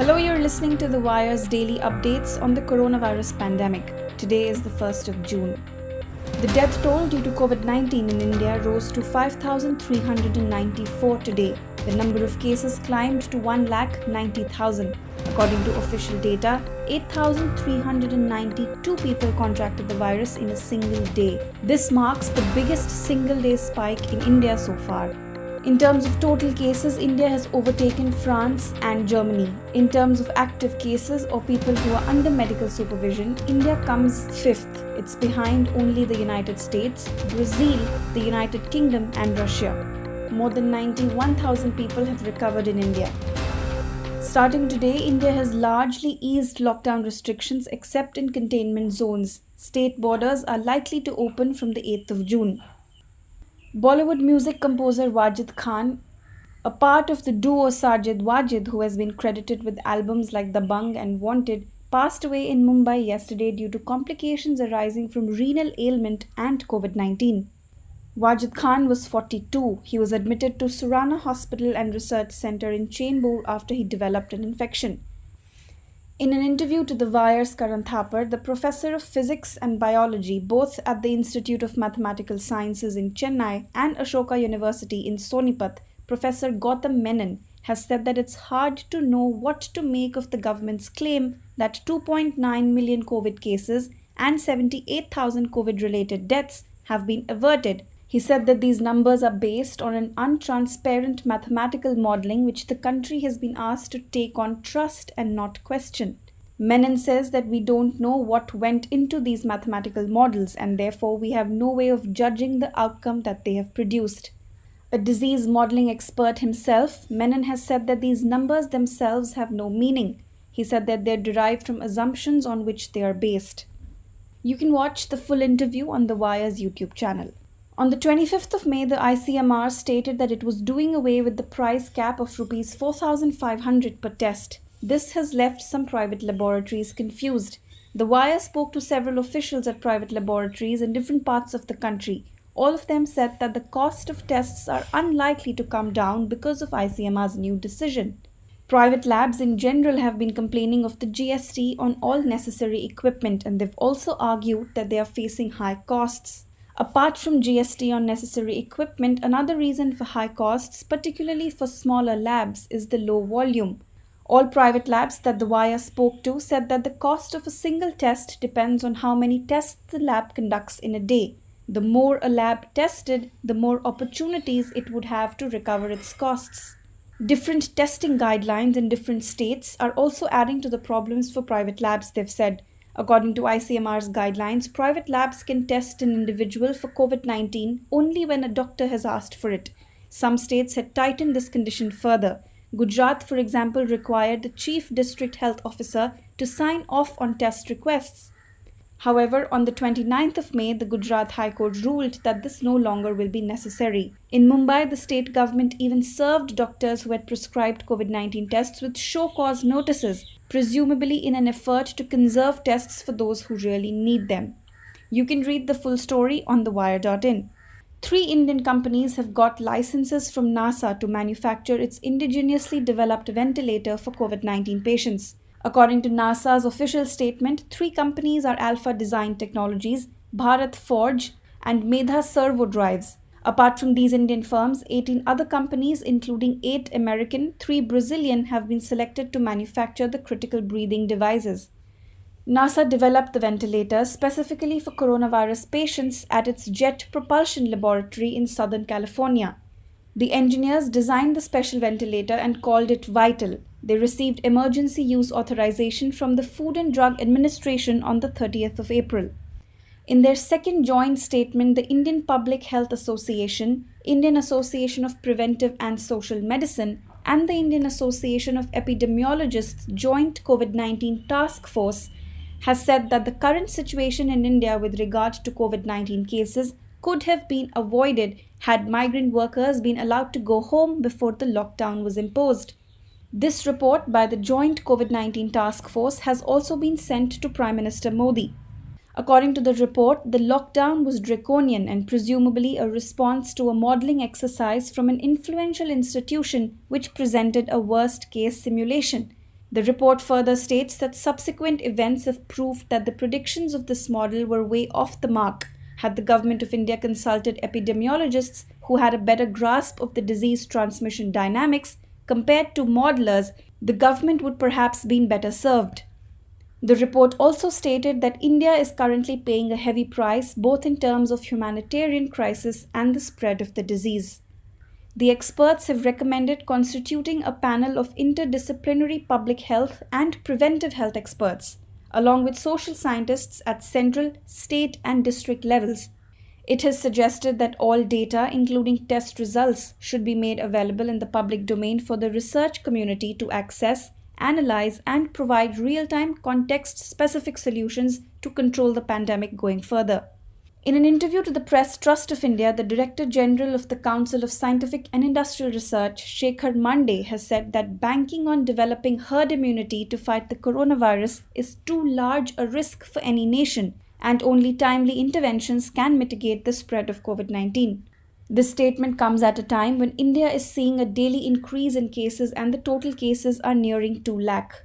Hello, you're listening to The Wire's daily updates on the coronavirus pandemic. Today is the 1st of June. The death toll due to COVID-19 in India rose to 5,394 today. The number of cases climbed to 1,90,000. According to official data, 8,392 people contracted the virus in a single day. This marks the biggest single-day spike in India so far. In terms of total cases, India has overtaken France and Germany. In terms of active cases or people who are under medical supervision, India comes fifth. It's behind only the United States, Brazil, the United Kingdom and Russia. More than 91,000 people have recovered in India. Starting today, India has largely eased lockdown restrictions except in containment zones. State borders are likely to open from the 8th of June. Bollywood music composer Wajid Khan, a part of the duo Sajid Wajid, who has been credited with albums like Dabangg and Wanted, passed away in Mumbai yesterday due to complications arising from renal ailment and COVID-19. Wajid Khan was 42. He was admitted to Surana Hospital and Research Centre in Chembur after he developed an infection. In an interview to The Wire's Karan Thapar, the professor of physics and biology, both at the Institute of Mathematical Sciences in Chennai and Ashoka University in Sonipat, Professor Gautam Menon, has said that it's hard to know what to make of the government's claim that 2.9 million COVID cases and 78,000 COVID-related deaths have been averted. He said that these numbers are based on an untransparent mathematical modelling which the country has been asked to take on trust and not question. Menon says that we don't know what went into these mathematical models and therefore we have no way of judging the outcome that they have produced. A disease modelling expert himself, Menon has said that these numbers themselves have no meaning. He said that they're derived from assumptions on which they are based. You can watch the full interview on The Wire's YouTube channel. On the 25th of May, the ICMR stated that it was doing away with the price cap of Rs 4,500 per test. This has left some private laboratories confused. The Wire spoke to several officials at private laboratories in different parts of the country. All of them said that the cost of tests are unlikely to come down because of ICMR's new decision. Private labs in general have been complaining of the GST on all necessary equipment, and they've also argued that they are facing high costs. Apart from GST on necessary equipment, another reason for high costs, particularly for smaller labs, is the low volume. All private labs that The Wire spoke to said that the cost of a single test depends on how many tests the lab conducts in a day. The more a lab tested, the more opportunities it would have to recover its costs. Different testing guidelines in different states are also adding to the problems for private labs, they've said. According to ICMR's guidelines, private labs can test an individual for COVID-19 only when a doctor has asked for it. Some states had tightened this condition further. Gujarat, for example, required the Chief District Health Officer to sign off on test requests. However, on the 29th of May, the Gujarat High Court ruled that this no longer will be necessary. In Mumbai, the state government even served doctors who had prescribed COVID-19 tests with show-cause notices, presumably in an effort to conserve tests for those who really need them. You can read the full story on thewire.in. 3 Indian companies have got licenses from NASA to manufacture its indigenously developed ventilator for COVID-19 patients. According to NASA's official statement, 3 companies are Alpha Design Technologies, Bharat Forge, and Medha Servo Drives. Apart from these Indian firms, 18 other companies, including 8 American, 3 Brazilian, have been selected to manufacture the critical breathing devices. NASA developed the ventilator specifically for coronavirus patients at its Jet Propulsion Laboratory in Southern California. The engineers designed the special ventilator and called it Vital. They received emergency use authorization from the Food and Drug Administration on the 30th of April. In their second joint statement, the Indian Public Health Association, Indian Association of Preventive and Social Medicine, and the Indian Association of Epidemiologists Joint COVID-19 Task Force has said that the current situation in India with regard to COVID-19 cases could have been avoided had migrant workers been allowed to go home before the lockdown was imposed. This report by the Joint COVID-19 Task Force has also been sent to Prime Minister Modi. According to the report, the lockdown was draconian and presumably a response to a modelling exercise from an influential institution which presented a worst-case simulation. The report further states that subsequent events have proved that the predictions of this model were way off the mark. Had the Government of India consulted epidemiologists who had a better grasp of the disease transmission dynamics compared to modelers, the government would perhaps been better served. The report also stated that India is currently paying a heavy price both in terms of humanitarian crisis and the spread of the disease. The experts have recommended constituting a panel of interdisciplinary public health and preventive health experts, along with social scientists at central, state, and district levels. It has suggested that all data, including test results, should be made available in the public domain for the research community to access, analyze, and provide real-time, context-specific solutions to control the pandemic going further. In an interview to the Press Trust of India, the Director General of the Council of Scientific and Industrial Research, Shekhar Mande, has said that banking on developing herd immunity to fight the coronavirus is too large a risk for any nation, and only timely interventions can mitigate the spread of COVID-19. This statement comes at a time when India is seeing a daily increase in cases and the total cases are nearing 2 lakh.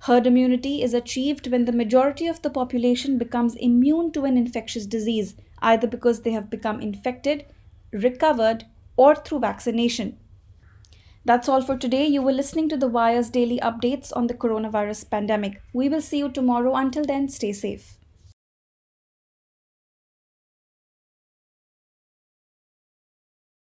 Herd immunity is achieved when the majority of the population becomes immune to an infectious disease, either because they have become infected, recovered, or through vaccination. That's all for today. You were listening to The Wire's daily updates on the coronavirus pandemic. We will see you tomorrow. Until then, stay safe.